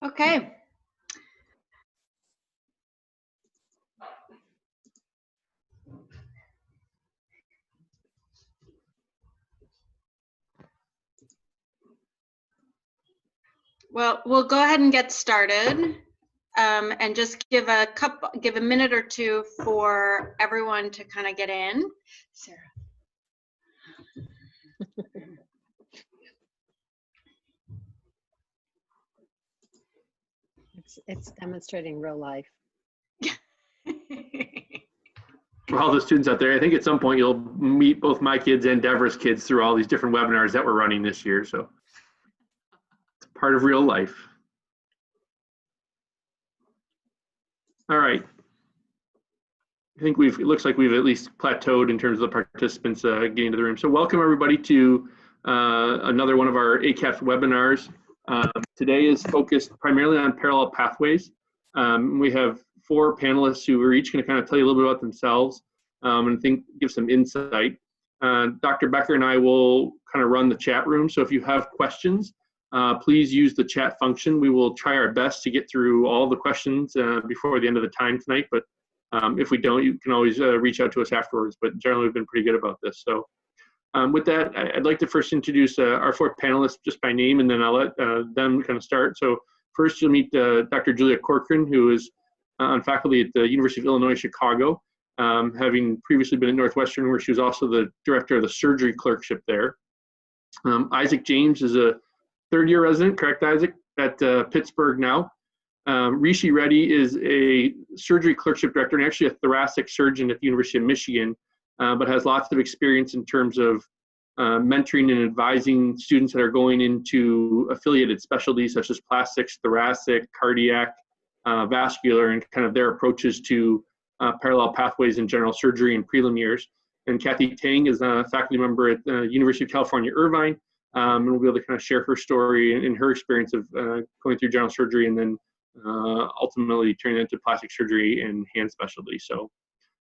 Okay. Well, we'll go ahead and get started, and just give a minute or two for everyone to kind of get in. Sarah. It's demonstrating real life. For all the students out there, I think at some point you'll meet both my kids and Deborah's kids through all these different webinars that we're running this year. So it's part of real life. All right. I think it looks like we've at least plateaued in terms of the participants getting into the room. So welcome everybody to another one of our ACAPS webinars. Today is focused primarily on parallel pathways. We have 4 panelists who are each going to kind of tell you a little bit about themselves and give some insight. Dr. Becker and I will kind of run the chat room. So if you have questions, please use the chat function. We will try our best to get through all the questions before the end of the time tonight. But if we don't, you can always reach out to us afterwards. But generally, we've been pretty good about this. So with that, I'd like to first introduce our 4 panelists just by name, and then I'll let them kind of start. So first, you'll meet Dr. Julia Corcoran, who is on faculty at the University of Illinois, Chicago, having previously been at Northwestern, where she was also the director of the surgery clerkship there. Isaac James is a 3rd-year resident, correct, Isaac, at Pittsburgh now. Rishi Reddy is a surgery clerkship director and actually a thoracic surgeon at the University of Michigan, but has lots of experience in terms of mentoring and advising students that are going into affiliated specialties such as plastics, thoracic, cardiac, vascular, and kind of their approaches to parallel pathways in general surgery and prelim years. And Kathy Tang is a faculty member at the University of California, Irvine, and we'll be able to kind of share her story and her experience of going through general surgery and then ultimately turning into plastic surgery and hand specialty. So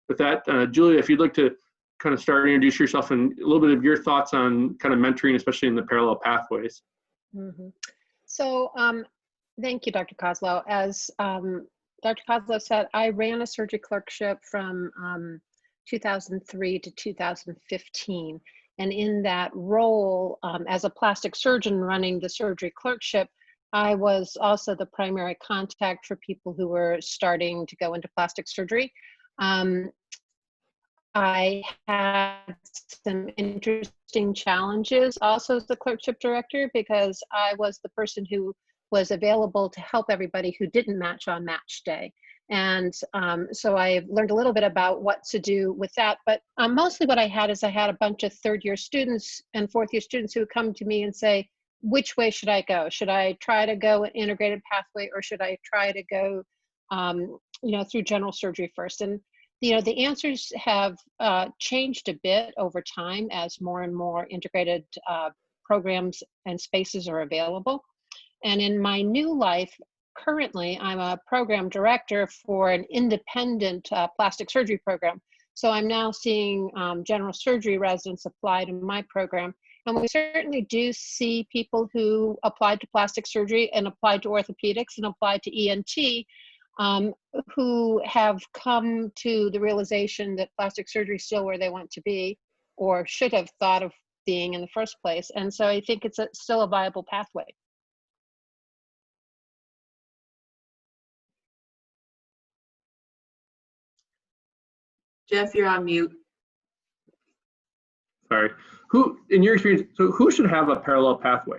with that, Julia, if you'd like to kind of start and introduce yourself and a little bit of your thoughts on kind of mentoring, especially in the parallel pathways. Mm-hmm. So thank you, Dr. Kozlow. As Dr. Kozlow said, I ran a surgery clerkship from 2003 to 2015. And in that role, as a plastic surgeon running the surgery clerkship, I was also the primary contact for people who were starting to go into plastic surgery. I had some interesting challenges also as the clerkship director, because I was the person who was available to help everybody who didn't match on match day. And so I've learned a little bit about what to do with that. But mostly what I had is I had a bunch of 3rd-year students and 4th-year students who would come to me and say, which way should I go? Should I try to go an integrated pathway, or should I try to go through general surgery first? And the answers have changed a bit over time as more and more integrated programs and spaces are available. And in my new life, currently, I'm a program director for an independent plastic surgery program. So I'm now seeing general surgery residents apply to my program. And we certainly do see people who applied to plastic surgery and applied to orthopedics and applied to ENT who have come to the realization that plastic surgery is still where they want to be, or should have thought of being in the first place. And so I think it's still a viable pathway. Jeff, you're on mute. Sorry. Who, in your experience, so who should have a parallel pathway?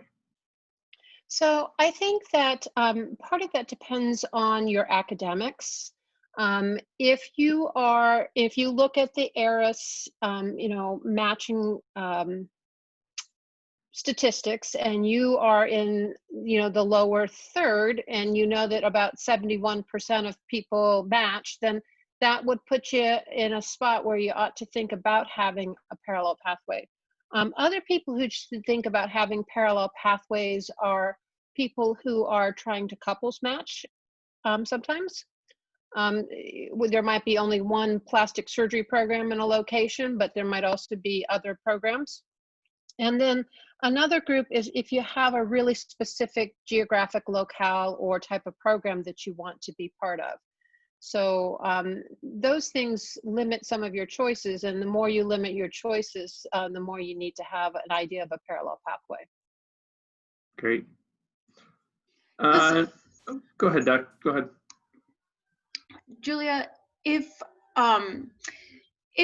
So I think that part of that depends on your academics. If you look at the ARIS, matching statistics, and you are in, the lower 3rd, and you know that about 71% of people match, then that would put you in a spot where you ought to think about having a parallel pathway. Other people who should think about having parallel pathways are people who are trying to couples match sometimes. There might be only one plastic surgery program in a location, but there might also be other programs. And then another group is if you have a really specific geographic locale or type of program that you want to be part of. So those things limit some of your choices, and the more you limit your choices, the more you need to have an idea of a parallel pathway. Great. Go ahead, Doc. Go ahead. Julia, if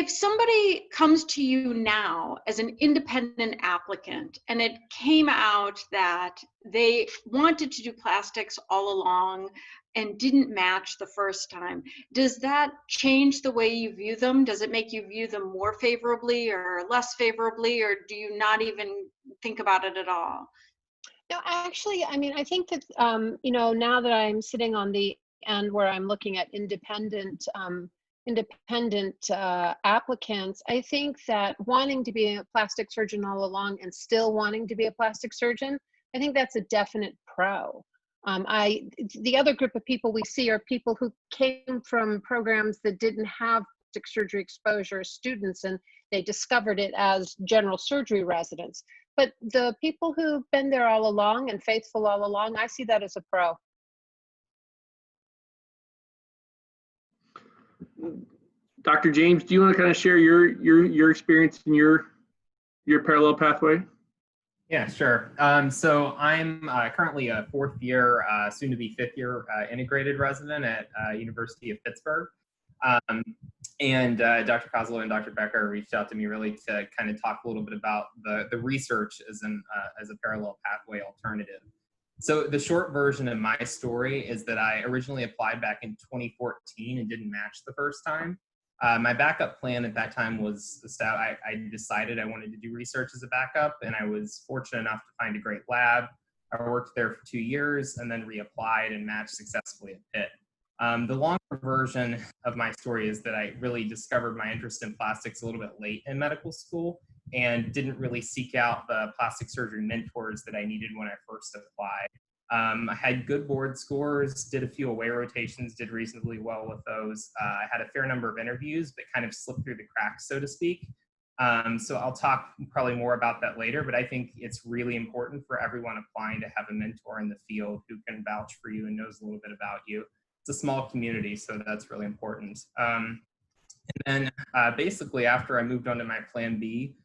somebody comes to you now as an independent applicant and it came out that they wanted to do plastics all along and didn't match the first time, does that change the way you view them? Does it make you view them more favorably or less favorably, or do you not even think about it at all? No, actually, I mean, I think that, you know, now that I'm sitting on the end where I'm looking at independent applicants, I think that wanting to be a plastic surgeon all along and still wanting to be a plastic surgeon, I think that's a definite pro. The other group of people we see are people who came from programs that didn't have plastic surgery exposure as students, and they discovered it as general surgery residents. But the people who've been there all along and faithful all along, I see that as a pro. Dr. James, do you want to kind of share your experience in your parallel pathway? Yeah, sure. So I'm currently a fourth year, soon to be fifth year integrated resident at University of Pittsburgh. And Dr. Kozlow and Dr. Becker reached out to me really to kind of talk a little bit about the research as a parallel pathway alternative. So the short version of my story is that I originally applied back in 2014 and didn't match the first time. My backup plan at that time was I decided I wanted to do research as a backup, and I was fortunate enough to find a great lab. I worked there for 2 years and then reapplied and matched successfully at Pitt. The longer version of my story is that I really discovered my interest in plastics a little bit late in medical school and didn't really seek out the plastic surgery mentors that I needed when I first applied. I had good board scores, did a few away rotations, did reasonably well with those. I had a fair number of interviews, but kind of slipped through the cracks, so to speak. So I'll talk probably more about that later, but I think it's really important for everyone applying to have a mentor in the field who can vouch for you and knows a little bit about you. It's a small community, so that's really important. And then basically after I moved on to my plan B,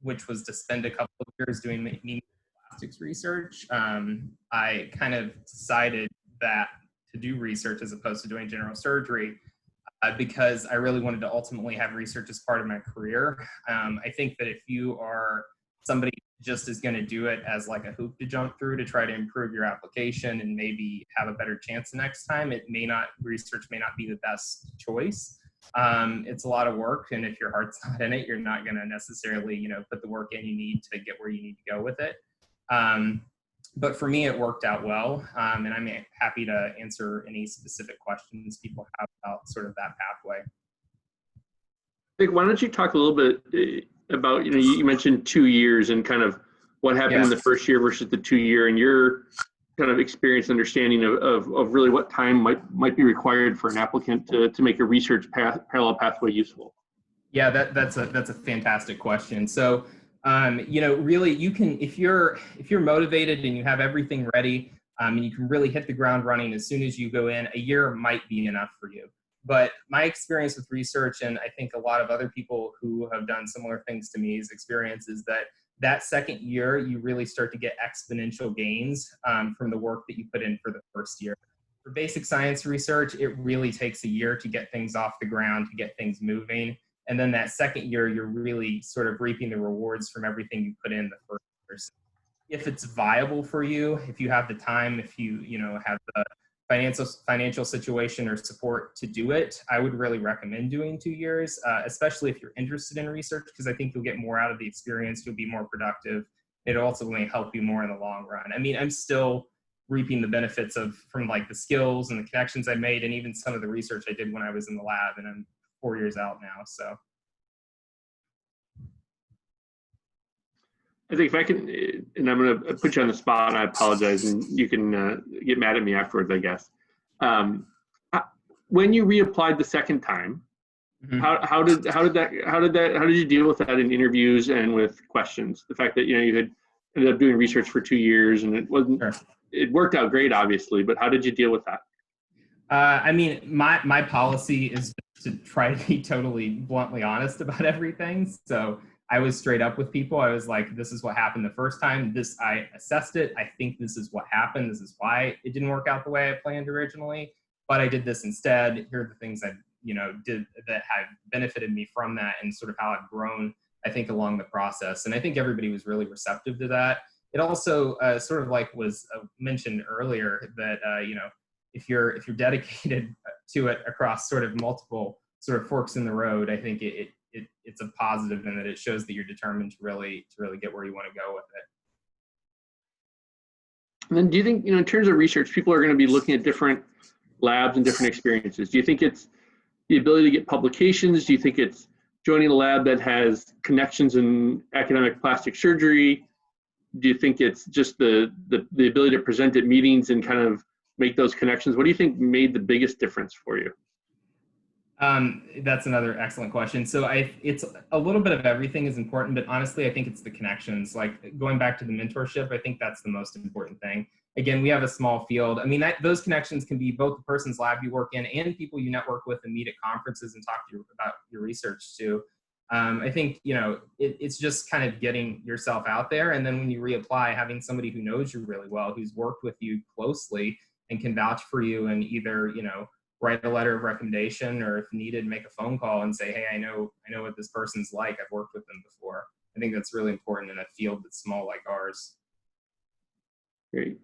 which was to spend a couple of years doing plastics research, I kind of decided that to do research as opposed to doing general surgery because I really wanted to ultimately have research as part of my career. I think that if you are somebody just is going to do it as like a hoop to jump through to try to improve your application and maybe have a better chance the next time, research may not be the best choice. It's a lot of work, and if your heart's not in it, you're not going to necessarily, put the work in you need to get where you need to go with it. But for me, it worked out well, and I'm happy to answer any specific questions people have about sort of that pathway. Why don't you talk a little bit about, you mentioned 2 years and kind of what happened in the first year versus the 2 year, and your kind of experience understanding of really what time might be required for an applicant to make a research parallel pathway useful. Yeah, that's a fantastic question. So, really you can, if you're motivated and you have everything ready, and you can really hit the ground running as soon as you go in, a year might be enough for you. But my experience with research, and I think a lot of other people who have done similar things to me's experience, is that second year, you really start to get exponential gains from the work that you put in for the first year. For basic science research, it really takes a year to get things off the ground, to get things moving. And then that second year, you're really sort of reaping the rewards from everything you put in the first year. So if it's viable for you, if you have the time, if you have the financial situation or support to do it, I would really recommend doing 2 years, especially if you're interested in research, because I think you'll get more out of the experience, you'll be more productive. It'll ultimately help you more in the long run. I mean, I'm still reaping the benefits from like the skills and the connections I made, and even some of the research I did when I was in the lab, and I'm 4 years out now, so. I think if I can, and I'm going to put you on the spot, and I apologize, and you can get mad at me afterwards, I guess. When you reapplied the second time, Mhm. How did you deal with that in interviews and with questions? The fact that you had ended up doing research for 2 years and Sure. it worked out great, obviously, but how did you deal with that? I mean, my policy is to try to be totally bluntly honest about everything. So I was straight up with people. I was like, this is what happened the first time. I assessed it. I think this is what happened. This is why it didn't work out the way I planned originally, but I did this instead. Here are the things I, did that have benefited me from that, and sort of how I've grown, I think, along the process. And I think everybody was really receptive to that. It also sort of like was mentioned earlier that, if you're dedicated to it across sort of multiple sort of forks in the road, I think it's a positive, in that it shows that you're determined to really get where you want to go with it. And then do you think, in terms of research, people are going to be looking at different labs and different experiences? Do you think it's the ability to get publications? Do you think it's joining a lab that has connections in academic plastic surgery? Do you think it's just the ability to present at meetings and kind of make those connections? What do you think made the biggest difference for you? That's another excellent question. So it's a little bit of everything is important, but honestly, I think it's the connections. Like going back to the mentorship, I think that's the most important thing. Again, we have a small field. I mean, those connections can be both the person's lab you work in and people you network with and meet at conferences and talk to you about your research too. I think, it's just kind of getting yourself out there. And then when you reapply, having somebody who knows you really well, who's worked with you closely and can vouch for you, and either, write a letter of recommendation, or if needed, make a phone call and say, hey, I know what this person's like. I've worked with them before. I think that's really important in a field that's small like ours. Great.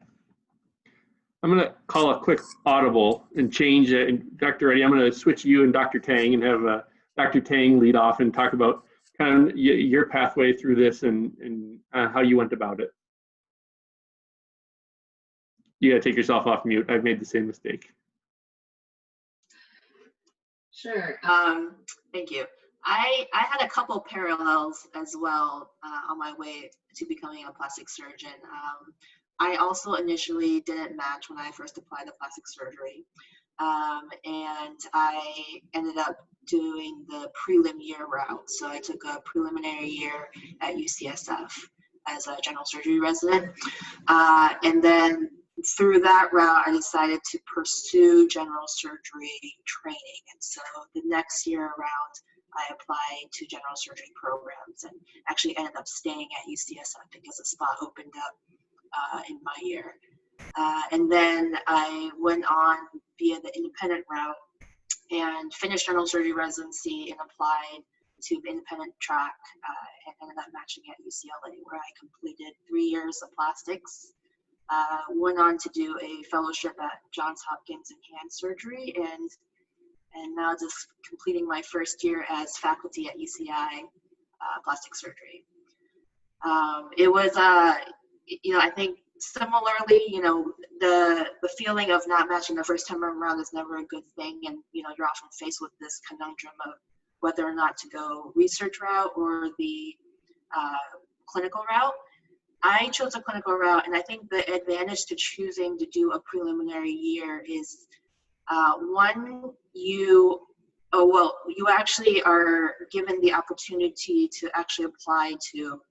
I'm going to call a quick audible and change it. And Dr. Reddy, I'm going to switch you and Dr. Tang and have Dr. Tang lead off and talk about kind of your pathway through this and how you went about it. You got to take yourself off mute. I've made the same mistake. Sure. Thank you. I had a couple parallels as well on my way to becoming a plastic surgeon. I also initially didn't match when I first applied to plastic surgery. And I ended up doing the prelim year route. So I took a preliminary year at UCSF as a general surgery resident. And then through that route, I decided to pursue general surgery training. And so the next year around, I applied to general surgery programs and actually ended up staying at UCSF because a spot opened up in my year. And then I went on via the independent route and finished general surgery residency and applied to the independent track and ended up matching at UCLA, where I completed 3 years of plastics. Went on to do a fellowship at Johns Hopkins in hand surgery, and now just completing my first year as faculty at UCI plastic surgery. It was, I think similarly, the feeling of not matching the first time around is never a good thing, and you're often faced with this conundrum of whether or not to go research route or the clinical route. I chose a clinical route, and I think the advantage to choosing to do a preliminary year is one, you actually are given the opportunity to actually apply to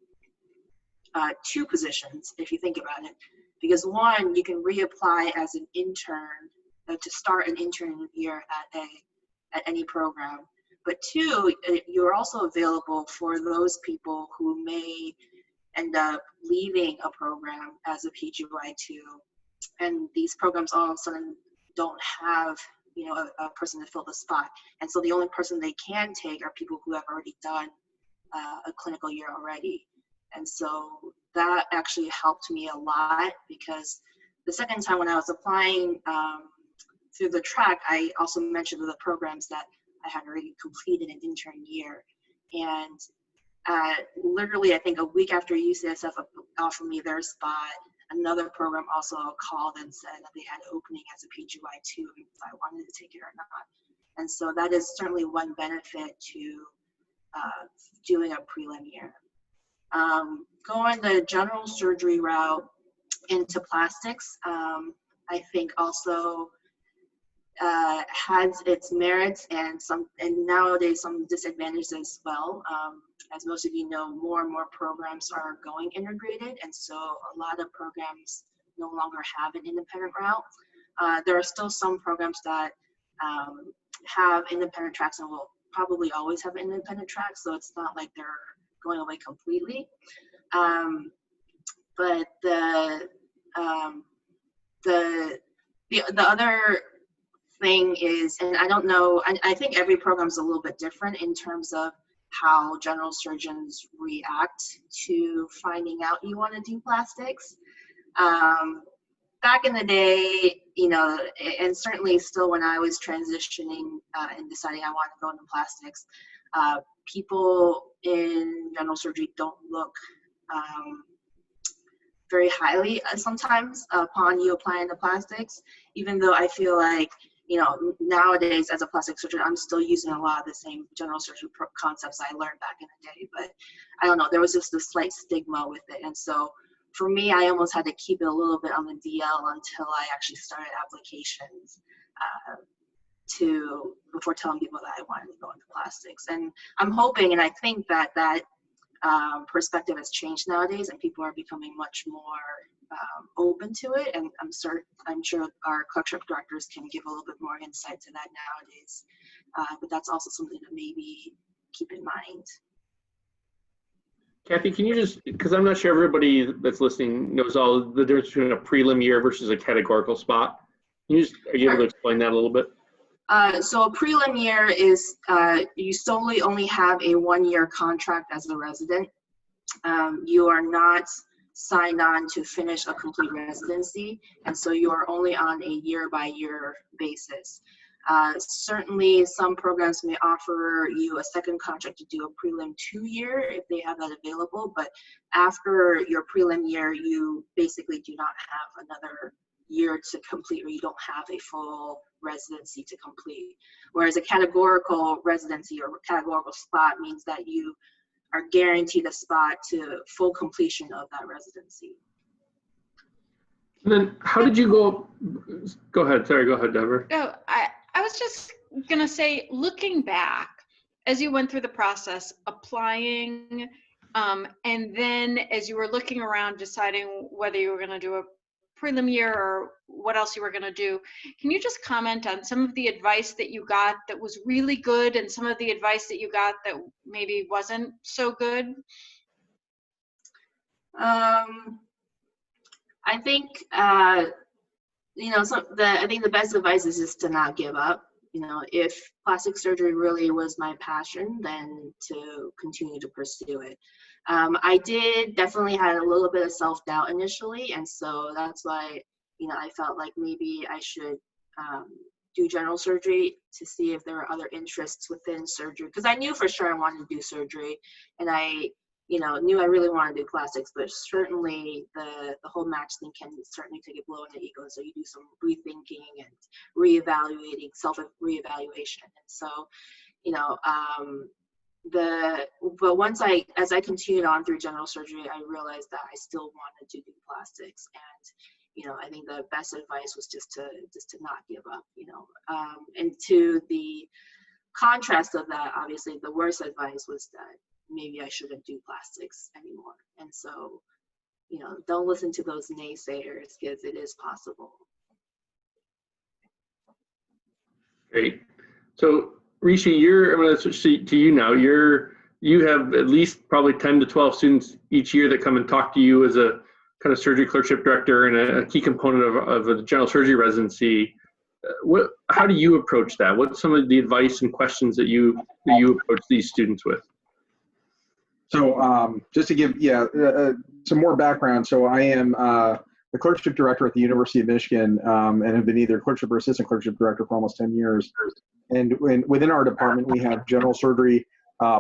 2 positions, if you think about it. Because one, you can reapply as an intern to start an intern year at any program. But 2, you're also available for those people who may end up leaving a program as a PGY2, and these programs all of a sudden don't have a person to fill the spot, and so the only person they can take are people who have already done a clinical year already. And so that actually helped me a lot, because the second time when I was applying through the track, I also mentioned the programs that I had already completed an intern year, and literally, I think a week after UCSF offered me their spot, another program also called and said that they had opening as a PGY2 if I wanted to take it or not. And so that is certainly one benefit to doing a prelim year. Going the general surgery route into plastics, I think also has its merits and nowadays some disadvantages as well. As most of you know, more and more programs are going integrated, and so a lot of programs no longer have an independent route. There are still some programs that have independent tracks and will probably always have independent tracks, so it's not like they're going away completely. But the other thing is, and I don't know, I think every program is a little bit different in terms of how general surgeons react to finding out you want to do plastics. Back in the day, you know, and certainly still when I was transitioning and deciding I wanted to go into plastics, people in general surgery don't look very highly sometimes upon you applying the plastics, even though I feel like, you know, nowadays as a plastic surgeon, I'm still using a lot of the same general surgery concepts I learned back in the day, but I don't know, there was just a slight stigma with it. And so for me, I almost had to keep it a little bit on the DL until I actually started applications before telling people that I wanted to go into plastics. And I'm hoping, and I think that perspective has changed nowadays, and people are becoming much more open to it. And I'm sure our clerkship directors can give a little bit more insight to that nowadays. But that's also something to maybe keep in mind. Kathy, can you just, because I'm not sure everybody that's listening knows all the difference between a prelim year versus a categorical spot. Are you able to explain that a little bit? So a prelim year is you solely only have a 1-year contract as a resident. You are not signed on to finish a complete residency, and so you are only on a year-by-year basis. Certainly, some programs may offer you a second contract to do a prelim 2-year if they have that available, but after your prelim year, you basically do not have another year to complete, or you don't have a full residency to complete. Whereas a categorical residency or categorical spot means that you are guaranteed a spot to full completion of that residency. And then how did you go ahead, sorry, go ahead, Deborah. Oh, I was just gonna say, looking back, as you went through the process, applying, and then as you were looking around deciding whether you were gonna do a prelim year or what else you were going to do, can you just comment on some of the advice that you got that was really good and some of the advice that you got that maybe wasn't so good? I think you know, I think the best advice is just to not give up. You know, if plastic surgery really was my passion, then to continue to pursue it. I did definitely had a little bit of self-doubt initially, and so that's why, you know, I felt like maybe I should do general surgery to see if there were other interests within surgery, because I knew for sure I wanted to do surgery, and I, you know, knew I really wanted to do plastics, but certainly the whole match thing can certainly take a blow in the ego, so you do some rethinking and reevaluating, self-reevaluation. And so, you know, but as I continued on through general surgery, I realized that I still wanted to do plastics, and you know, I think the best advice was just to not give up. You know, and to the contrast of that, obviously, the worst advice was that maybe I shouldn't do plastics anymore. And so, you know, don't listen to those naysayers, because it is possible. Great. So Rishi, I'm going to switch to you now. You have at least probably 10 to 12 students each year that come and talk to you as a kind of surgery clerkship director and a key component of a general surgery residency. How do you approach that? What's some of the advice and questions that you approach these students with? So just to give some more background, so I am the clerkship director at the University of Michigan, and have been either clerkship or assistant clerkship director for almost 10 years. And within our department, we have general surgery,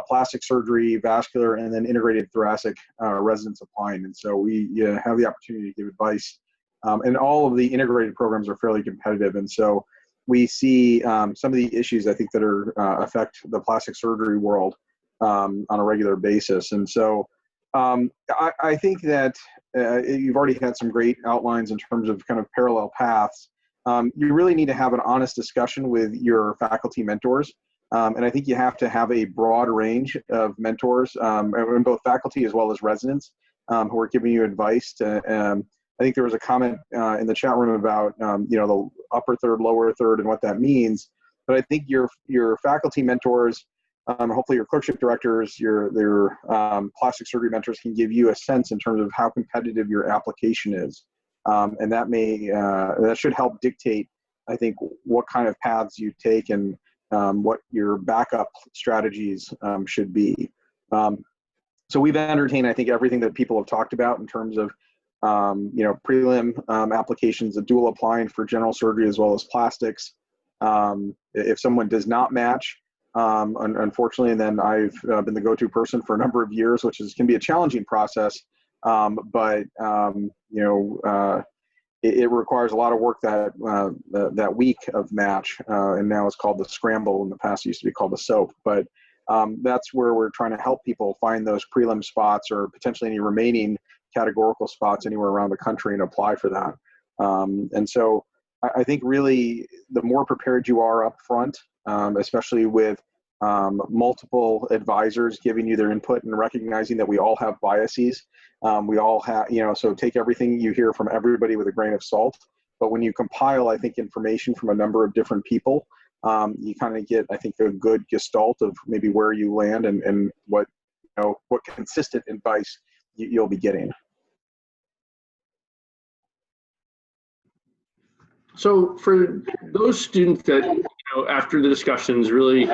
plastic surgery, vascular, and then integrated thoracic residents applying. And so we have the opportunity to give advice. And all of the integrated programs are fairly competitive. And so we see some of the issues, I think, that affect the plastic surgery world on a regular basis. And so I think that you've already had some great outlines in terms of kind of parallel paths. you really need to have an honest discussion with your faculty mentors. And I think you have to have a broad range of mentors, in both faculty as well as residents, who are giving you advice. I think there was a comment in the chat room about the upper third, lower third, and what that means. But I think your faculty mentors, hopefully your clerkship directors, their plastic surgery mentors can give you a sense in terms of how competitive your application is, and that should help dictate, I think, what kind of paths you take and what your backup strategies should be. So we've entertained, I think, everything that people have talked about in terms of prelim applications, a dual applying for general surgery as well as plastics. If someone does not match, unfortunately, and then I've been the go-to person for a number of years, which can be a challenging process, but it requires a lot of work that week of match, and now it's called the scramble. In the past, it used to be called the soap. But that's where we're trying to help people find those prelim spots or potentially any remaining categorical spots anywhere around the country and apply for that. And so I think really the more prepared you are up front, especially with multiple advisors giving you their input and recognizing that we all have biases. We all have, so take everything you hear from everybody with a grain of salt. But when you compile, I think, information from a number of different people, you kind of get, I think, a good gestalt of maybe where you land and what consistent advice you'll be getting. So for those students that, after the discussions really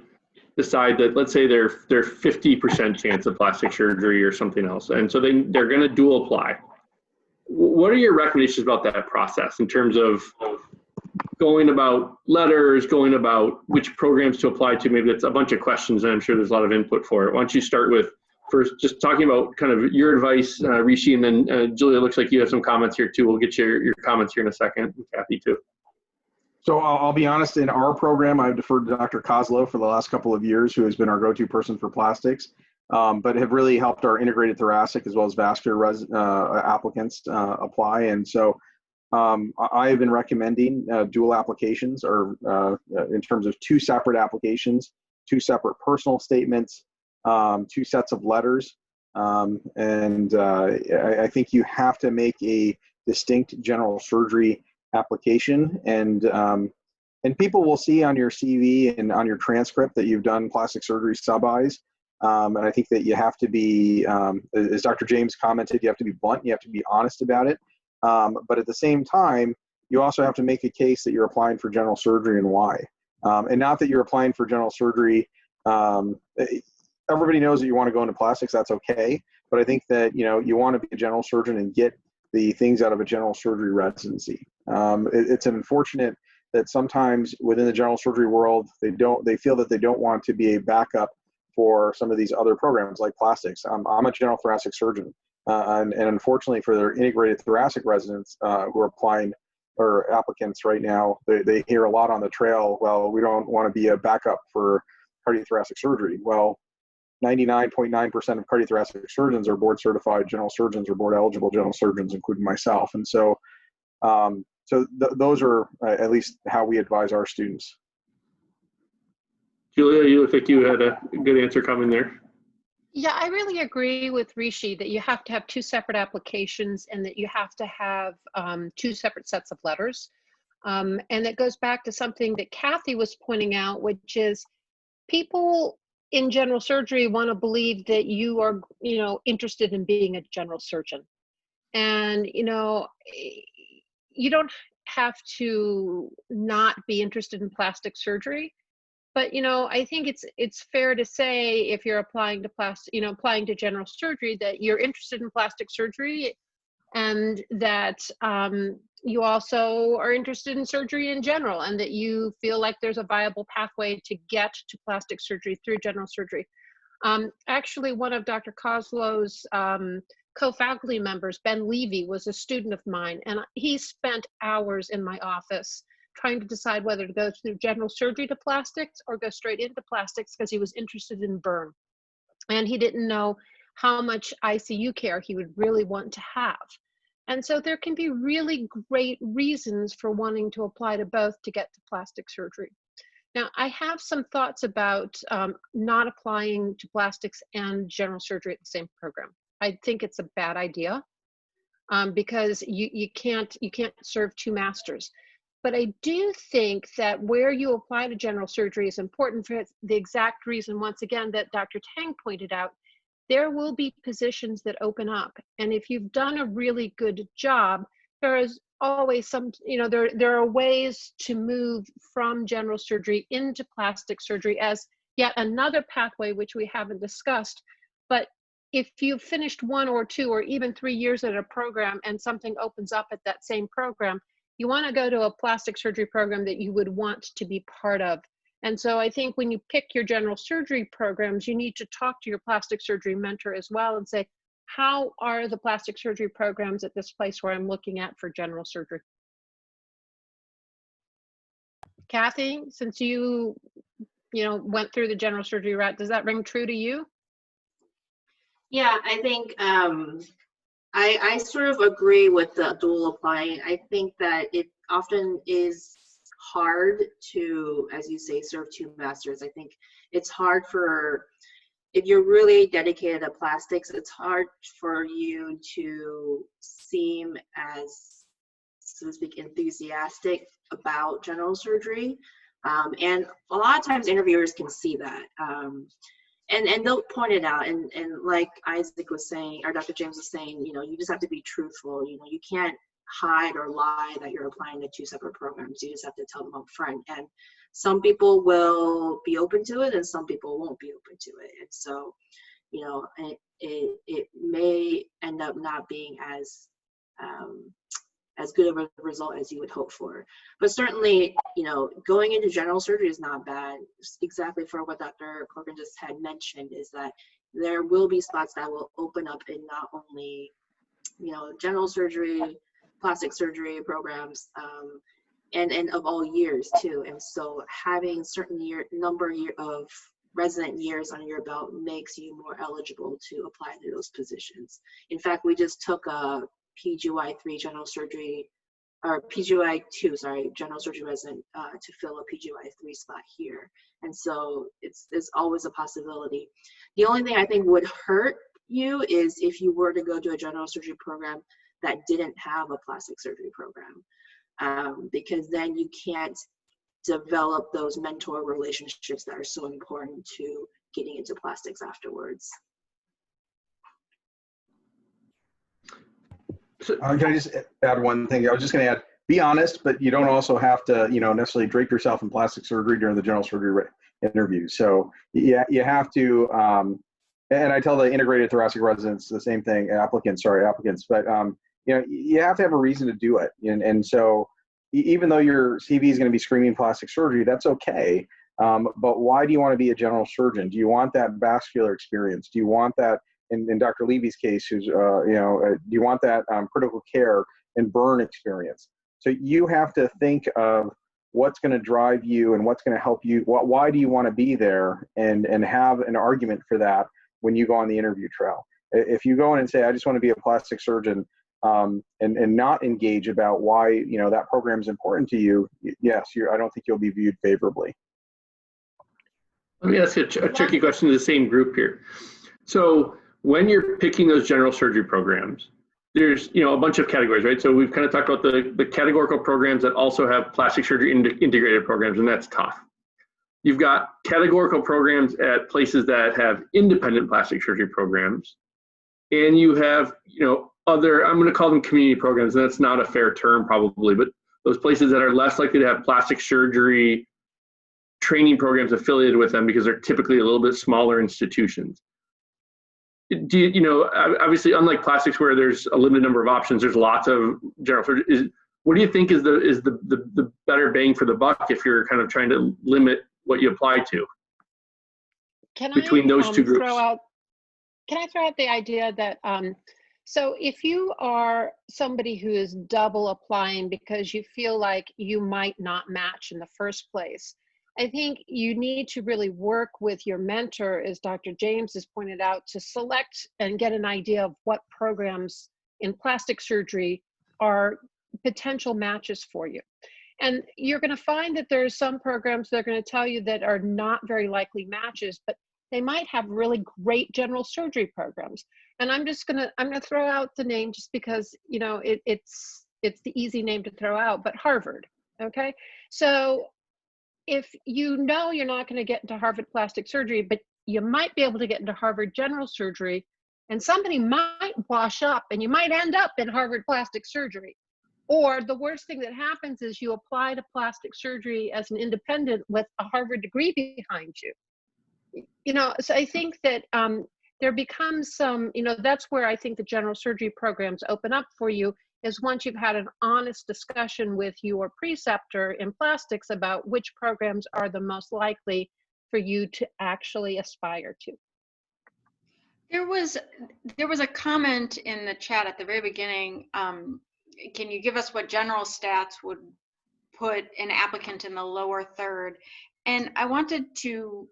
decide that, let's say they're 50% chance of plastic surgery or something else, and so they're going to dual apply. What are your recommendations about that process in terms of going about letters, going about which programs to apply to? Maybe that's a bunch of questions, and I'm sure there's a lot of input for it. Why don't you start with first just talking about kind of your advice, Rishi, and then Julia, looks like you have some comments here too. We'll get your comments here in a second, and Kathy too. So I'll be honest, in our program, I've deferred to Dr. Kozlow for the last couple of years, who has been our go-to person for plastics, but have really helped our integrated thoracic as well as vascular applicants apply. And so I have been recommending dual applications, or in terms of 2 separate applications, 2 separate personal statements, 2 sets of letters. And I think you have to make a distinct general surgery application, and people will see on your CV and on your transcript that you've done plastic surgery sub-Is. And I think that you have to be, as Dr. James commented, you have to be blunt, you have to be honest about it. But at the same time, you also have to make a case that you're applying for general surgery and why. And not that you're applying for general surgery. Everybody knows that you want to go into plastics, that's okay. But I think that, you want to be a general surgeon and get the things out of a general surgery residency. It's unfortunate that sometimes within the general surgery world, they feel that they don't want to be a backup for some of these other programs like plastics. I'm a general thoracic surgeon, and unfortunately for their integrated thoracic residents who are applying or applicants right now, they hear a lot on the trail, well, we don't want to be a backup for cardiothoracic surgery. Well, 99.9% of cardiothoracic surgeons are board certified general surgeons or board eligible general surgeons, including myself. And so, those are at least how we advise our students. Julia, you look like you had a good answer coming there. Yeah, I really agree with Rishi that you have to have 2 separate applications and that you have to have 2 separate sets of letters. And it goes back to something that Kathy was pointing out, which is people in general surgery want to believe that you are, interested in being a general surgeon. And, you don't have to not be interested in plastic surgery. But, I think it's fair to say if you're applying to applying to general surgery, that you're interested in plastic surgery, and that you also are interested in surgery in general, and that you feel like there's a viable pathway to get to plastic surgery through general surgery. Actually, one of Dr. Koslow's co-faculty members, Ben Levy, was a student of mine, and he spent hours in my office trying to decide whether to go through general surgery to plastics or go straight into plastics, because he was interested in burn. And he didn't know how much ICU care he would really want to have. And so there can be really great reasons for wanting to apply to both to get to plastic surgery. Now, I have some thoughts about not applying to plastics and general surgery at the same program. I think it's a bad idea because you can't serve two masters. But I do think that where you apply to general surgery is important for the exact reason, once again, that Dr. Tang pointed out. There will be positions that open up. And if you've done a really good job, there is always some, there are ways to move from general surgery into plastic surgery as yet another pathway, which we haven't discussed. But if you've finished 1 or 2 or even 3 years at a program and something opens up at that same program, you want to go to a plastic surgery program that you would want to be part of. And so I think when you pick your general surgery programs, you need to talk to your plastic surgery mentor as well and say, how are the plastic surgery programs at this place where I'm looking at for general surgery? Kathy, since you went through the general surgery route, does that ring true to you? Yeah, I think I sort of agree with the dual applying. I think that it often is hard to, as you say, serve two masters. I think it's hard for, if you're really dedicated to plastics, it's hard for you to seem as, so to speak, enthusiastic about general surgery. And a lot of times interviewers can see that. And they'll point it out. And like Isaac was saying, or Dr. James was saying, you just have to be truthful. You can't hide or lie that you're applying to 2 separate programs. You just have to tell them up front. And some people will be open to it and some people won't be open to it. And so, it may end up not being as good of a result as you would hope for. But certainly, going into general surgery is not bad. Exactly for what Dr. Corcoran just had mentioned, is that there will be spots that will open up in not only, general surgery, plastic surgery programs, and of all years too. And so having certain number of resident years on your belt makes you more eligible to apply to those positions. In fact, we just took a PGY3 general surgery, or PGY2, sorry, general surgery resident to fill a PGY3 spot here. And so there's always a possibility. The only thing I think would hurt you is if you were to go to a general surgery program that didn't have a plastic surgery program, because then you can't develop those mentor relationships that are so important to getting into plastics afterwards. Can I just add one thing? I was just going to add, be honest, but you don't also have to, necessarily drape yourself in plastic surgery during the general surgery interview. So you have to, and I tell the integrated thoracic residents the same thing, applicants, but you have to have a reason to do it. And so even though your CV is going to be screaming plastic surgery, that's okay. But why do you want to be a general surgeon? Do you want that vascular experience? Do you want that, in Dr. Levy's case, who's, do you want that critical care and burn experience? So you have to think of what's going to drive you and what's going to help you. Why do you want to be there, and have an argument for that when you go on the interview trail. If you go in and say, I just want to be a plastic surgeon, and not engage about why that program is important to you, yes, I don't think you'll be viewed favorably. Let me ask a tricky question to the same group here. So when you're picking those general surgery programs, there's a bunch of categories, right? So we've kind of talked about the categorical programs that also have plastic surgery integrated programs, and that's tough. You've got categorical programs at places that have independent plastic surgery programs, and you have other, I'm going to call them community programs, and that's not a fair term probably, but those places that are less likely to have plastic surgery training programs affiliated with them because they're typically a little bit smaller institutions. Obviously, unlike plastics where there's a limited number of options, there's lots of general surgery. What do you think is the better bang for the buck if you're kind of trying to limit what you apply to between those two groups? Can I throw out the idea that so if you are somebody who is double applying because you feel like you might not match in the first place, I think you need to really work with your mentor, as Dr. James has pointed out, to select and get an idea of what programs in plastic surgery are potential matches for you. And you're going to find that there's some programs that are going to tell you that are not very likely matches, but they might have really great general surgery programs. And I'm going to throw out the name just because, you know, it's the easy name to throw out, but Harvard. Okay. So if you know you're not going to get into Harvard plastic surgery, but you might be able to get into Harvard general surgery, and somebody might wash up and you might end up in Harvard plastic surgery. Or the worst thing that happens is you apply to plastic surgery as an independent with a Harvard degree behind you. You know, so I think that there becomes some, you know, that's where I think the general surgery programs open up for you, is once you've had an honest discussion with your preceptor in plastics about which programs are the most likely for you to actually aspire to. There was a comment in the chat at the very beginning. Can you give us what general stats would put an applicant in the lower third? And I wanted to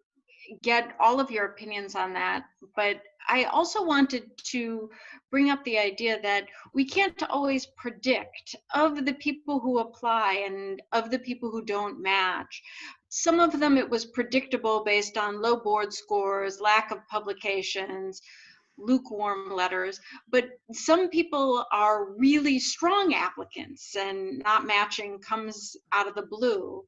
get all of your opinions on that, but I also wanted to bring up the idea that we can't always predict of the people who apply and of the people who don't match. Some of them it was predictable based on low board scores, lack of publications, lukewarm letters, but some people are really strong applicants and not matching comes out of the blue.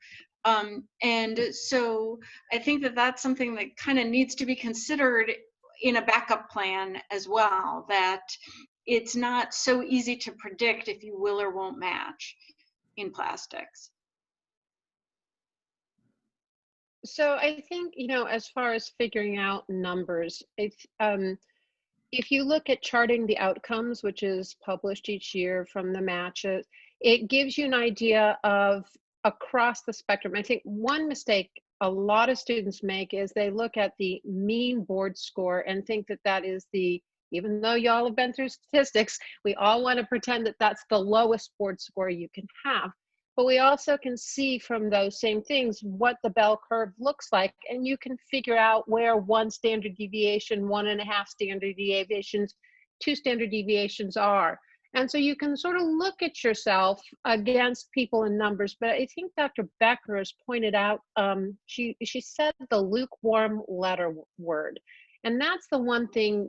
And so I think that that's something that kind of needs to be considered in a backup plan as well, that it's not so easy to predict if you will or won't match in plastics. So I think, you know, as far as figuring out numbers, if you look at charting the outcomes, which is published each year from the matches, it gives you an idea of across the spectrum. I think one mistake a lot of students make is they look at the mean board score and think that that is the, even though y'all have been through statistics, we all want to pretend that that's the lowest board score you can have. But we also can see from those same things what the bell curve looks like, and you can figure out where 1 standard deviation, 1.5 standard deviations, 2 standard deviations are. And so you can sort of look at yourself against people in numbers. But I think Dr. Becker has pointed out, she said the lukewarm letter word. And that's the one thing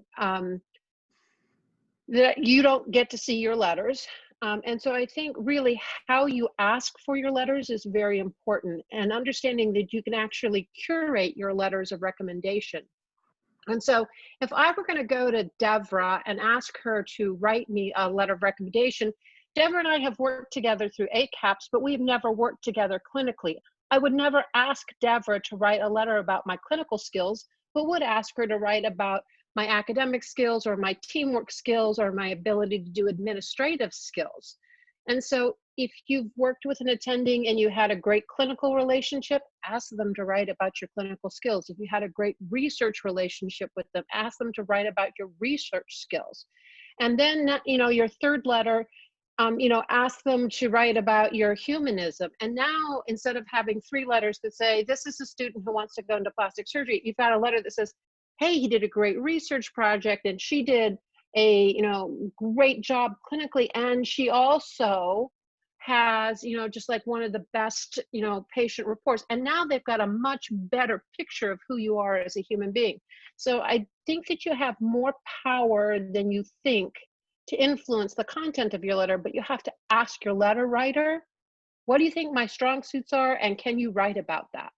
that you don't get to see your letters. And so I think really how you ask for your letters is very important, and understanding that you can actually curate your letters of recommendation. And so if I were going to go to Devra and ask her to write me a letter of recommendation, Devra and I have worked together through ACAPS, but we've never worked together clinically. I would never ask Devra to write a letter about my clinical skills, but would ask her to write about my academic skills or my teamwork skills or my ability to do administrative skills. And so if you've worked with an attending and you had a great clinical relationship, ask them to write about your clinical skills. If you had a great research relationship with them, ask them to write about your research skills. And then, you know, your third letter, you know, ask them to write about your humanism. And now, instead of having 3 letters that say, this is a student who wants to go into plastic surgery, you've got a letter that says, hey, he did a great research project and she did a, you know, great job clinically. And she also has, you know, just like one of the best, you know, patient reports. And now they've got a much better picture of who you are as a human being. So I think that you have more power than you think to influence the content of your letter, but you have to ask your letter writer, what do you think my strong suits are? And can you write about that?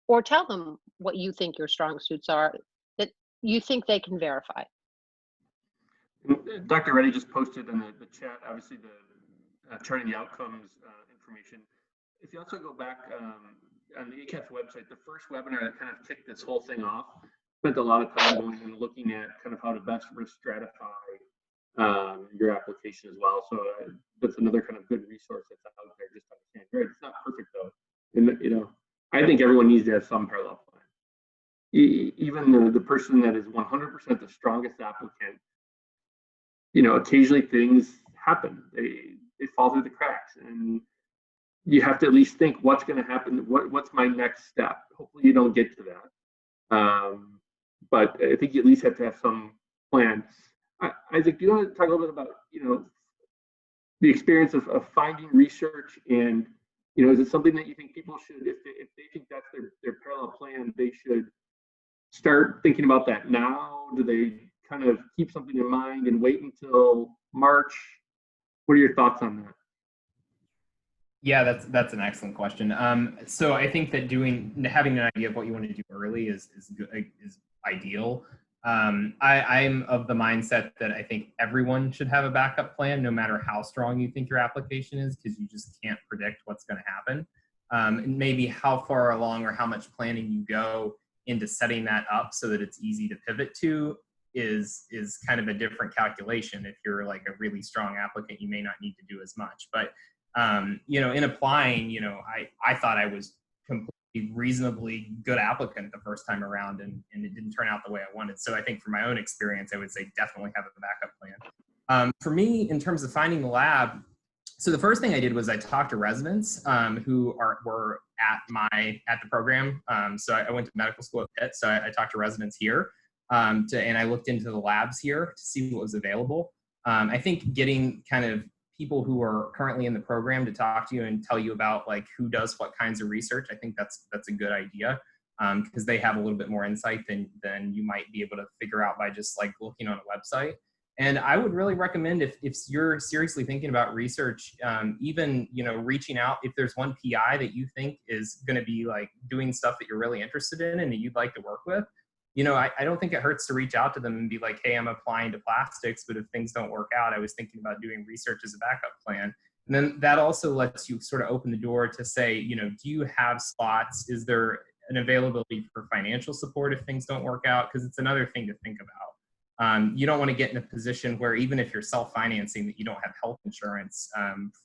Or tell them what you think your strong suits are that you think they can verify. Dr. Reddy just posted in the chat, obviously, the charting the outcomes information. If you also go back on the ACAPS website, the first webinar that kind of kicked this whole thing off, spent a lot of time going and looking at kind of how to best risk stratify your application as well. So that's another kind of good resource that's out there just to understand. Right, it's not perfect though. And, you know, I think everyone needs to have some parallel plan. Even the person that is 100% the strongest applicant, you know, occasionally things happen. They fall through the cracks, and you have to at least think what's going to happen. What's my next step? Hopefully, you don't get to that. But I think you at least have to have some plans Isaac, do you want to talk a little bit about, the experience of finding research, and, is it something that you think people should, if they think that's their parallel plan, they should start thinking about that now? Do they kind of keep something in mind and wait until March? What are your thoughts on that? Yeah, that's an excellent question. So I think that having an idea of what you want to do early is ideal. I'm of the mindset that I think everyone should have a backup plan, no matter how strong you think your application is, because you just can't predict what's going to happen. And maybe how far along or how much planning you go into setting that up so that it's easy to pivot to is kind of a different calculation. If you're like a really strong applicant, you may not need to do as much. But in applying, I thought I was completely reasonably good applicant the first time around, and it didn't turn out the way I wanted. So I think for my own experience, I would say definitely have a backup plan. For me, in terms of finding the lab, so the first thing I did was I talked to residents who were at the program. So I went to medical school at Pitt, so I talked to residents here, and I looked into the labs here to see what was available. I think getting kind of people who are currently in the program to talk to you and tell you about like who does what kinds of research, I think that's a good idea, because they have a little bit more insight than you might be able to figure out by just like looking on a website. And I would really recommend, if you're seriously thinking about research, even reaching out, if there's one PI that you think is going to be like doing stuff that you're really interested in and that you'd like to work with, I don't think it hurts to reach out to them and be like, hey, I'm applying to plastics, but if things don't work out, I was thinking about doing research as a backup plan. And then that also lets you sort of open the door to say, do you have spots? Is there an availability for financial support if things don't work out? Because it's another thing to think about. You don't want to get in a position where even if you're self-financing, that you don't have health insurance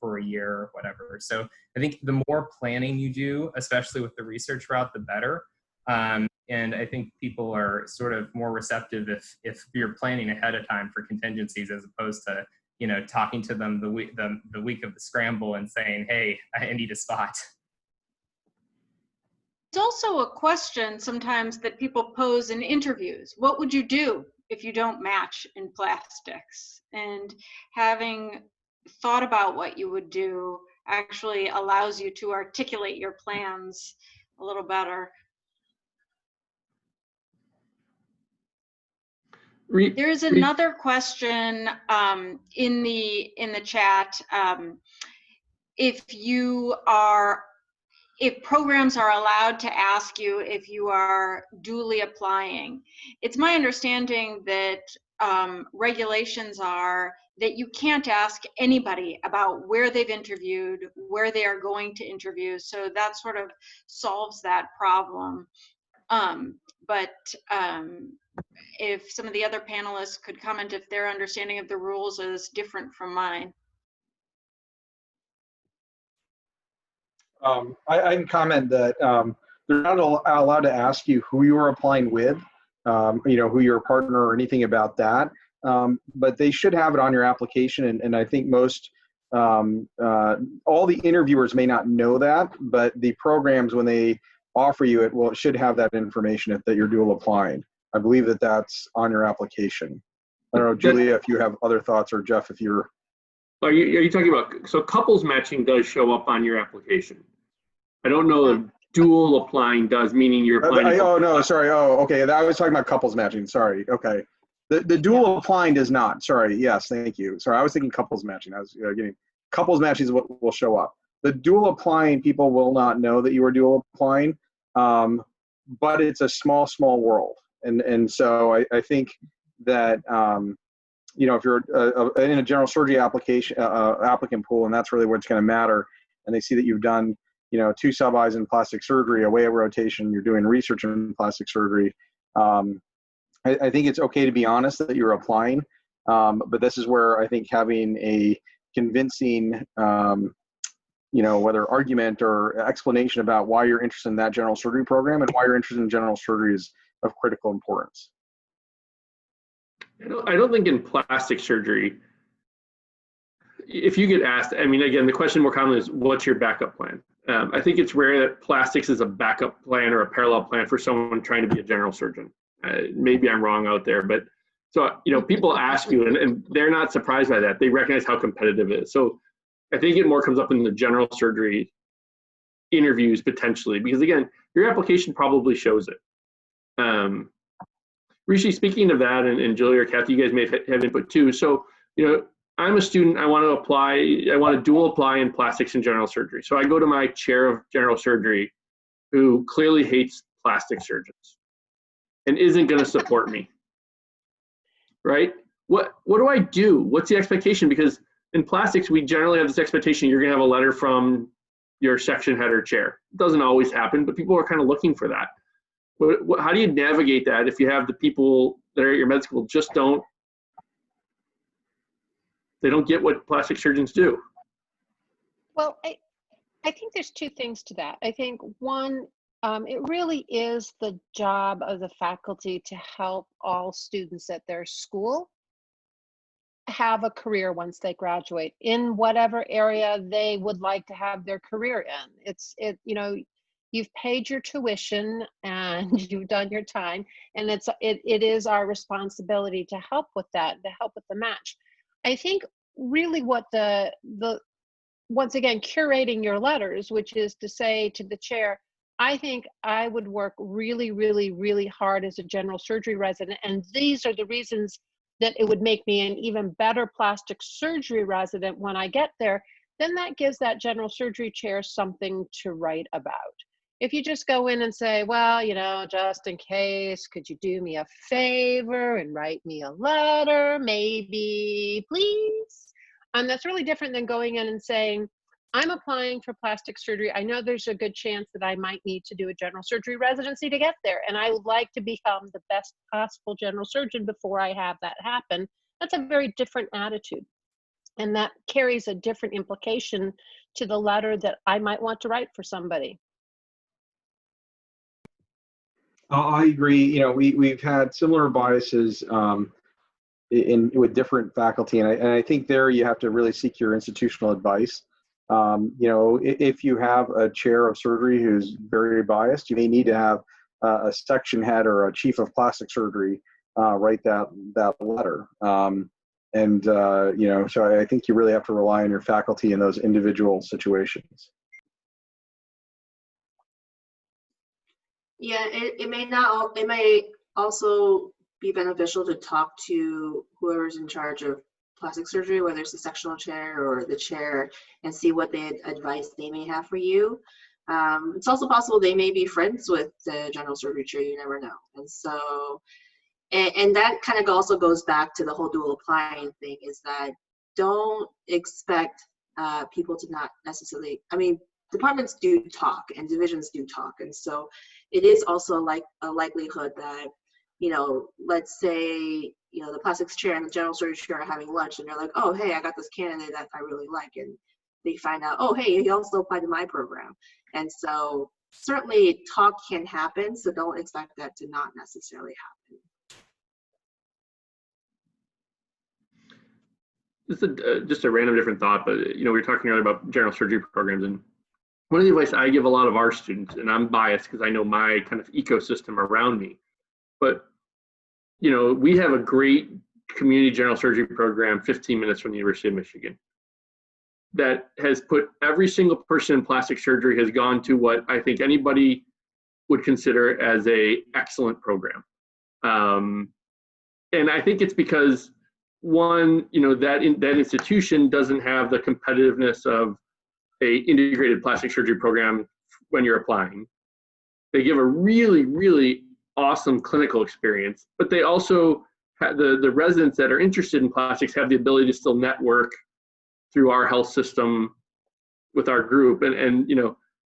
for a year or whatever. So I think the more planning you do, especially with the research route, the better. And I think people are sort of more receptive if you're planning ahead of time for contingencies, as opposed to, talking to them the week of the scramble and saying, hey, I need a spot. It's also a question sometimes that people pose in interviews. What would you do if you don't match in plastics? And having thought about what you would do actually allows you to articulate your plans a little better. There's another question in the chat. If programs are allowed to ask you if you are duly applying, it's my understanding that regulations are that you can't ask anybody about where they've interviewed, where they are going to interview. So that sort of solves that problem. If some of the other panelists could comment if their understanding of the rules is different from mine. I can comment that they're not allowed to ask you who you're applying with, who your partner or anything about that. But they should have it on your application. And I think most, all the interviewers may not know that, but the programs, when they offer you it, it should have that information that you're dual applying. I believe that that's on your application. I don't know, Julia, if you have other thoughts, or Jeff, if you're. Are you talking about, so couples matching does show up on your application? I don't know if dual applying does, meaning you're applying. Oh, no, sorry. Oh, okay. I was talking about couples matching. Sorry. Okay. The dual applying does not. Sorry. Yes, thank you. Sorry, I was thinking couples matching. I was getting couples matching is what will show up. The dual applying, people will not know that you are dual applying, but it's a small world. And so I think that, if you're in a general surgery application applicant pool, and that's really where it's going to matter, and they see that you've done, 2 sub-Is in plastic surgery, a way of rotation, you're doing research in plastic surgery, I think it's okay to be honest that you're applying, but this is where I think having a convincing, whether argument or explanation about why you're interested in that general surgery program and why you're interested in general surgery is of critical importance. I don't think in plastic surgery, if you get asked, again, the question more commonly is, what's your backup plan? I think it's rare that plastics is a backup plan or a parallel plan for someone trying to be a general surgeon. Maybe I'm wrong out there, but So, people ask you, and they're not surprised by that. They recognize how competitive it is. So I think it more comes up in the general surgery interviews potentially, because again, your application probably shows it. Rishi, speaking of that, and Julie or Kathy, you guys may have input too. So, I'm a student, I want to apply, I want to dual apply in plastics and general surgery. So I go to my chair of general surgery, who clearly hates plastic surgeons and isn't going to support me, right? What do I do? What's the expectation? Because in plastics, we generally have this expectation you're going to have a letter from your section head or chair. It doesn't always happen, but people are kind of looking for that. How do you navigate that if you have the people that are at your med school they don't get what plastic surgeons do? Well, I think there's two things to that. I think one, it really is the job of the faculty to help all students at their school have a career once they graduate in whatever area they would like to have their career in. You've paid your tuition and you've done your time, and it is our responsibility to help with that, to help with the match. I think really what the once again, curating your letters, which is to say to the chair, I think I would work really, really, really hard as a general surgery resident, and these are the reasons that it would make me an even better plastic surgery resident when I get there. Then that gives that general surgery chair something to write about. If you just go in and say, well, just in case, could you do me a favor and write me a letter, maybe, please? That's really different than going in and saying, I'm applying for plastic surgery. I know there's a good chance that I might need to do a general surgery residency to get there, and I would like to become the best possible general surgeon before I have that happen. That's a very different attitude, and that carries a different implication to the letter that I might want to write for somebody. I agree. We've had similar biases with different faculty, and I think there you have to really seek your institutional advice. If you have a chair of surgery who's very biased, you may need to have a section head or a chief of plastic surgery write that letter. So I think you really have to rely on your faculty in those individual situations. Yeah, it may also be beneficial to talk to whoever's in charge of plastic surgery, whether it's the sectional chair or the chair, and see what advice they may have for you. It's also possible they may be friends with the general surgery chair, you never know. And so, and that kind of also goes back to the whole dual applying thing, is that don't expect people to not necessarily, departments do talk and divisions do talk. And so it is also like a likelihood that, let's say, the plastics chair and the general surgery chair are having lunch, and they're like, oh, hey, I got this candidate that I really like. And they find out, oh, hey, he also applied to my program. And so certainly talk can happen. So don't expect that to not necessarily happen. This is just a random different thought, but we were talking earlier about general surgery programs, and one of the advice I give a lot of our students, and I'm biased because I know my kind of ecosystem around me, but we have a great community general surgery program 15 minutes from the University of Michigan that has put every single person in plastic surgery has gone to what I think anybody would consider as a excellent program. And I think it's because, one, that institution doesn't have the competitiveness of a integrated plastic surgery program when you're applying. They give a really, really awesome clinical experience, but they also have the residents that are interested in plastics have the ability to still network through our health system with our group. And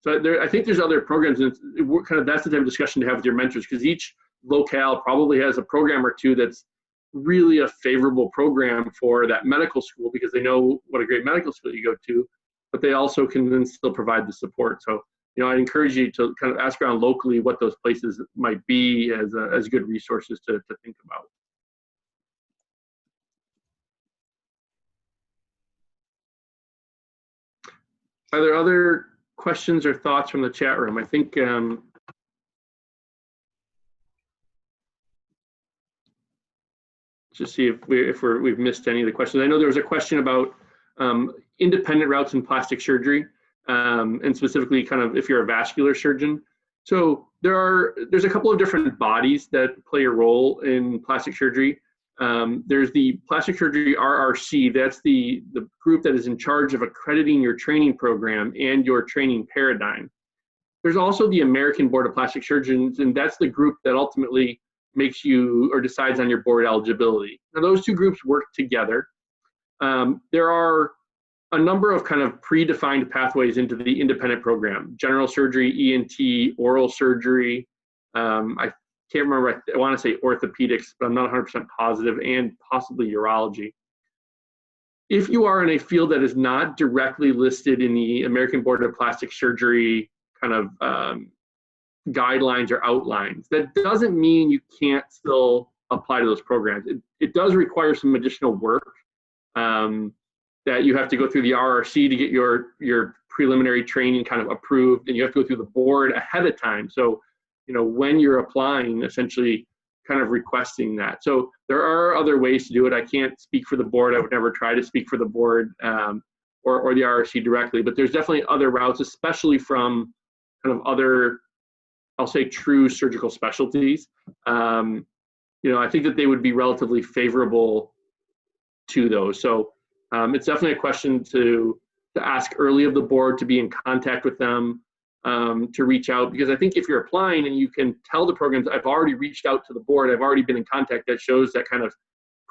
so I think there's other programs, and that's the type of discussion to have with your mentors, because each locale probably has a program or two that's really a favorable program for that medical school, because they know what a great medical school you go to, but they also can then still provide the support. So, I'd encourage you to kind of ask around locally what those places might be as good resources to think about. Are there other questions or thoughts from the chat room? I think just see if we've missed any of the questions. I know there was a question about independent routes in plastic surgery, and specifically kind of if you're a vascular surgeon. So there's a couple of different bodies that play a role in plastic surgery. There's the Plastic Surgery RRC. That's the group that is in charge of accrediting your training program and your training paradigm. There's also the American Board of Plastic Surgeons, and that's the group that ultimately makes you or decides on your board eligibility. Now, those two groups work together. There are a number of kind of predefined pathways into the independent program: general surgery, ENT, oral surgery. I can't remember, I want to say orthopedics, but I'm not 100% positive, and possibly urology. If you are in a field that is not directly listed in the American Board of Plastic Surgery kind of guidelines or outlines, that doesn't mean you can't still apply to those programs. It does require some additional work, that you have to go through the RRC to get your preliminary training kind of approved, and you have to go through the board ahead of time. So, you know, when you're applying, essentially kind of requesting that. So there are other ways to do it. I can't speak for the board. I would never try to speak for the board or the RRC directly, but there's definitely other routes, especially from kind of other, I'll say, true surgical specialties. You know, I think that they would be relatively favorable to those. So it's definitely a question to ask early of the board, to be in contact with them, to reach out, because I think if you're applying and you can tell the programs, I've already reached out to the board, I've already been in contact, that shows that kind of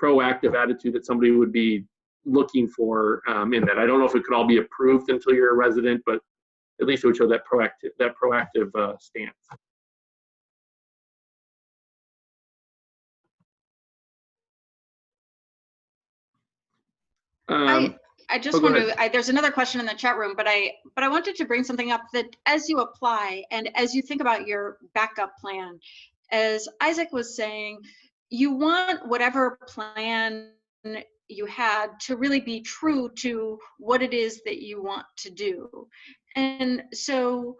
proactive attitude that somebody would be looking for in that. I don't know if it could all be approved until you're a resident, but at least it would show that proactive stance. I just want to, there's another question in the chat room, but I wanted to bring something up that as you apply and as you think about your backup plan, as Isaac was saying, you want whatever plan you had to really be true to what it is that you want to do. And so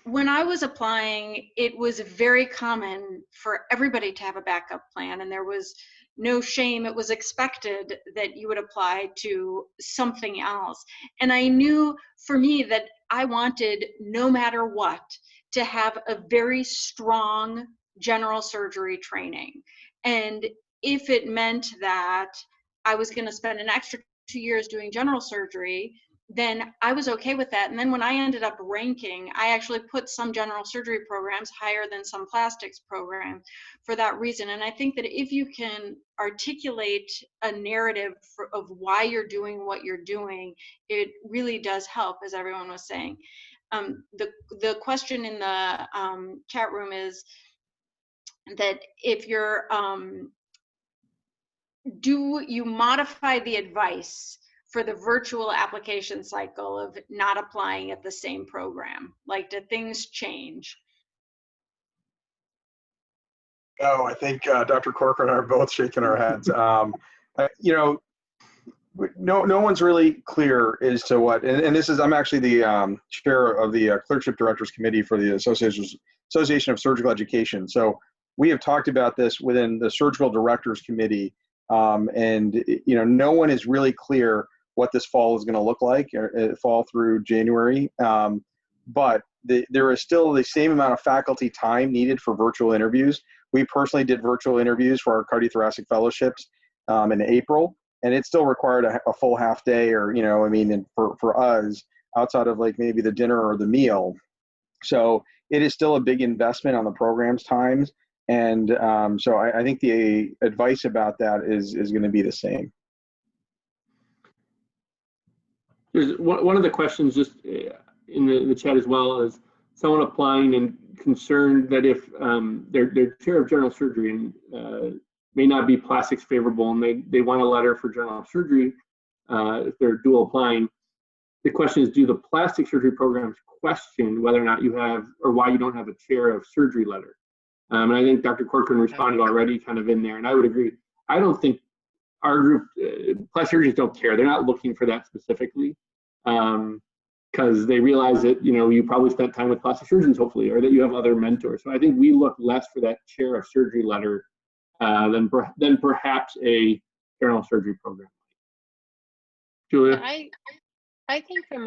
when I was applying, it was very common for everybody to have a backup plan, and there was no shame. It was expected that you would apply to something else. And I knew for me that I wanted, no matter what, to have a very strong general surgery training. And if it meant that I was going to spend an extra 2 years doing general surgery, then I was okay with that. And then when I ended up ranking, I actually put some general surgery programs higher than some plastics programs for that reason. And I think that if you can articulate a narrative of why you're doing what you're doing, it really does help, as everyone was saying. The question in the chat room is that if you're, do you modify the advice for the virtual application cycle of not applying at the same program? Like, do things change? Oh, I think Dr. Corker and I are both shaking our heads. You know, no one's really clear as to what, and this is, I'm actually the chair of the Clerkship Directors Committee for the Association of Surgical Education. So we have talked about this within the Surgical Directors Committee, and you know, no one is really clear what this fall is going to look like, fall through January. But there is still the same amount of faculty time needed for virtual interviews. We personally did virtual interviews for our cardiothoracic fellowships in April, and it still required a full half day, or, you know, I mean, and for us, outside of like maybe the dinner or the meal. So it is still a big investment on the program's times. And so I think the advice about that is going to be the same. There's one of the questions just in the chat as well is someone applying and concerned that if their chair of general surgery and may not be plastics favorable, and they want a letter for general surgery if they're dual applying. The question is, do the plastic surgery programs question whether or not you have, or why you don't have a chair of surgery letter? And I think Dr. Corcoran responded already kind of in there, and I would agree. I don't think our group, plastic surgeons don't care. They're not looking for that specifically, because they realize that, you know, you probably spent time with plastic surgeons, hopefully, or that you have other mentors. So I think we look less for that chair of surgery letter than perhaps a general surgery program. Julia? I think from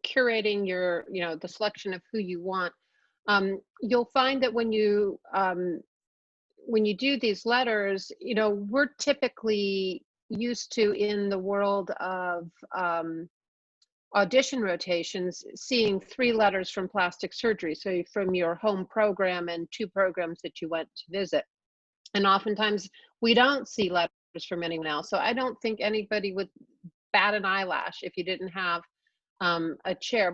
curating your, the selection of who you want, you'll find that when you do these letters, we're typically used to, in the world of audition rotations, seeing 3 letters from plastic surgery. So from your home program and 2 programs that you went to visit. And oftentimes we don't see letters from anyone else. So I don't think anybody would bat an eyelash if you didn't have a chair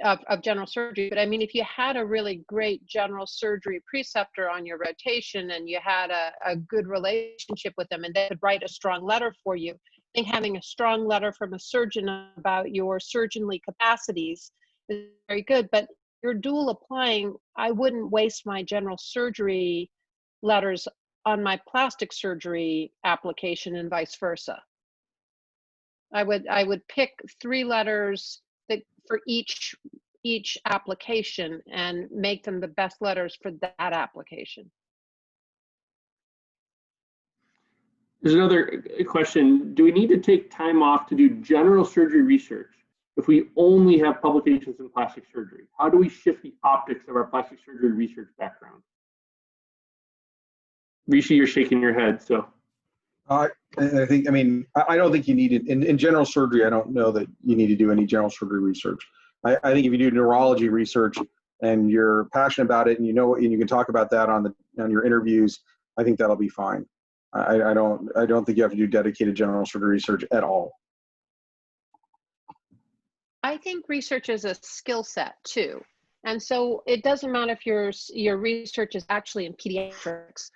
of general surgery. But I mean, if you had a really great general surgery preceptor on your rotation and you had a good relationship with them and they could write a strong letter for you, I think having a strong letter from a surgeon about your surgeonly capacities is very good. But you're dual applying, I wouldn't waste my general surgery letters on my plastic surgery application and vice versa. I would pick 3 letters that for each application and make them the best letters for that application. There's another question. Do we need to take time off to do general surgery research if we only have publications in plastic surgery? How do we shift the optics of our plastic surgery research background? Rishi, you're shaking your head, so. I don't think you need it in general surgery. I don't know that you need to do any general surgery research. I think if you do neurology research and you're passionate about it and and you can talk about that on your interviews, I think that'll be fine. I don't think you have to do dedicated general surgery research at all. I think research is a skill set too. And so it doesn't matter if your research is actually in pediatrics.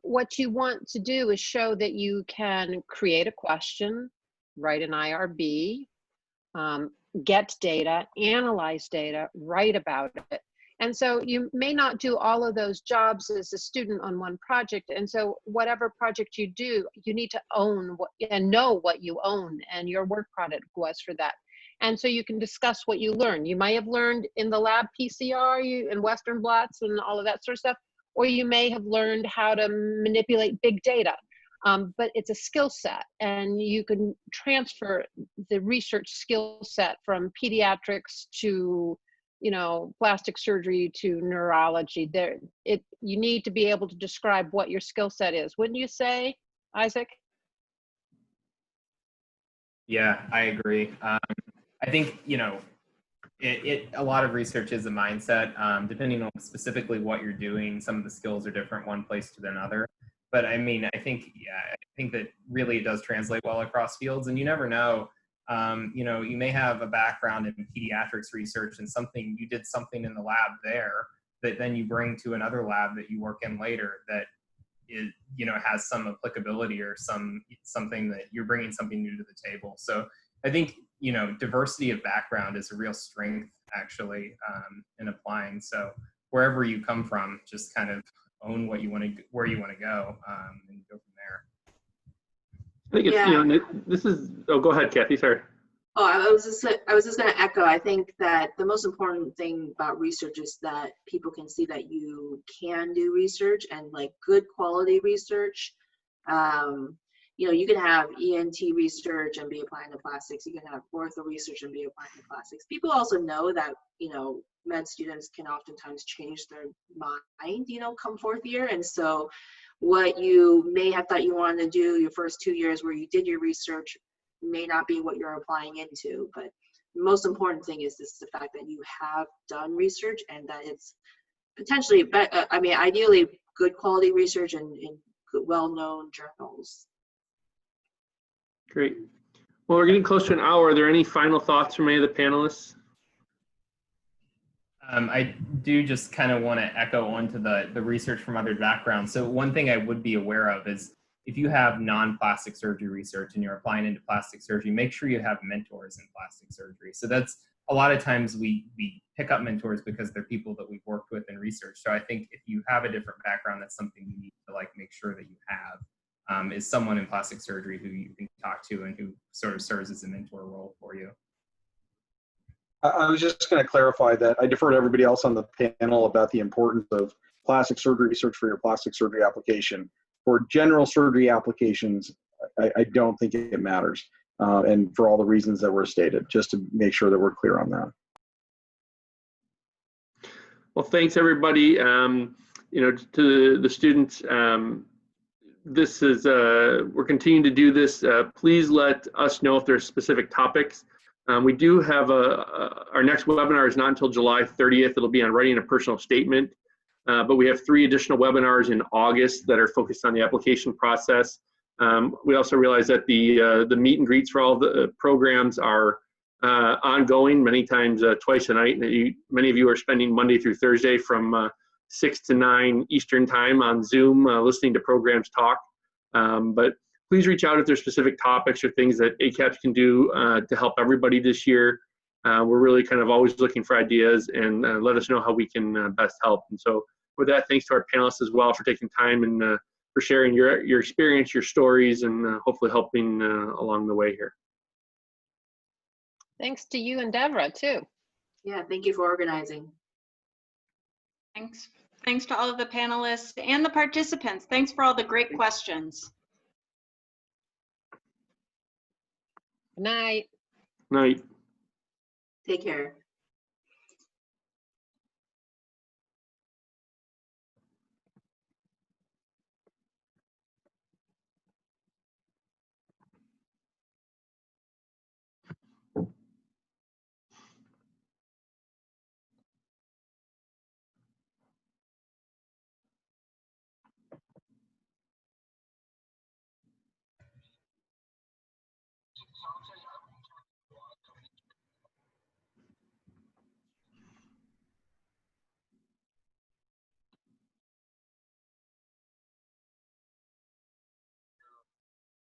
What you want to do is show that you can create a question, write an IRB, get data, analyze data, write about it. And so you may not do all of those jobs as a student on one project. And so whatever project you do, you need to own and know what you own and your work product was for that. And so you can discuss what you learn. You might have learned in the lab PCR and Western blots and all of that sort of stuff, or you may have learned how to manipulate big data. But it's a skill set, and you can transfer the research skill set from pediatrics to plastic surgery to neurology. You need to be able to describe what your skill set is. Wouldn't you say, Isaac? Yeah, I agree. I think, a lot of research is a mindset. Depending on specifically what you're doing, some of the skills are different one place to another. But I mean, I think that really it does translate well across fields, and you never know. You may have a background in pediatrics research and you did something in the lab there that then you bring to another lab that you work in later that is, has some applicability or something that you're bringing something new to the table. So I think, diversity of background is a real strength actually in applying. So wherever you come from, just kind of own where you want to go and go from there. I think it's, this is, go ahead, Kathy, sorry. Oh, I was just going to echo. I think that the most important thing about research is that people can see that you can do research and like good quality research. You can have ENT research and be applying to plastics. You can have ortho research and be applying to plastics. People also know that, med students can oftentimes change their mind, come 4th year. And so what you may have thought you wanted to do your first 2 years where you did your research may not be what you're applying into. But the most important thing is the fact that you have done research and that it's potentially, ideally good quality research in well-known journals. Great. Well, we're getting close to an hour. Are there any final thoughts from any of the panelists? I do just kind of want to echo onto the research from other backgrounds. So one thing I would be aware of is if you have non-plastic surgery research and you're applying into plastic surgery, make sure you have mentors in plastic surgery. So that's a lot of times we pick up mentors because they're people that we've worked with in research. So I think if you have a different background, that's something you need to make sure that you have, is someone in plastic surgery who you can talk to and who sort of serves as a mentor role for you. I was just going to clarify that I defer to everybody else on the panel about the importance of plastic surgery research for your plastic surgery application. For general surgery applications, I don't think it matters. And for all the reasons that were stated, just to make sure that we're clear on that. Well, thanks everybody. To the students, this is, we're continuing to do this. Please let us know if there's specific topics. We do have our next webinar is not until July 30th. It'll be on writing a personal statement. But we have 3 additional webinars in August that are focused on the application process. We also realize that the meet and greets for all the programs are ongoing, many times twice a night. Many of you are spending Monday through Thursday from 6 to 9 Eastern time on Zoom listening to programs talk. But please reach out if there's specific topics or things that ACAPS can do to help everybody this year. We're really kind of always looking for ideas, and let us know how we can best help. And so with that, thanks to our panelists as well for taking time and for sharing your experience, your stories, and hopefully helping along the way here. Thanks to you and Deborah too. Yeah, thank you for organizing. Thanks. Thanks to all of the panelists and the participants. Thanks for all the great questions. Good night. Night. Take care.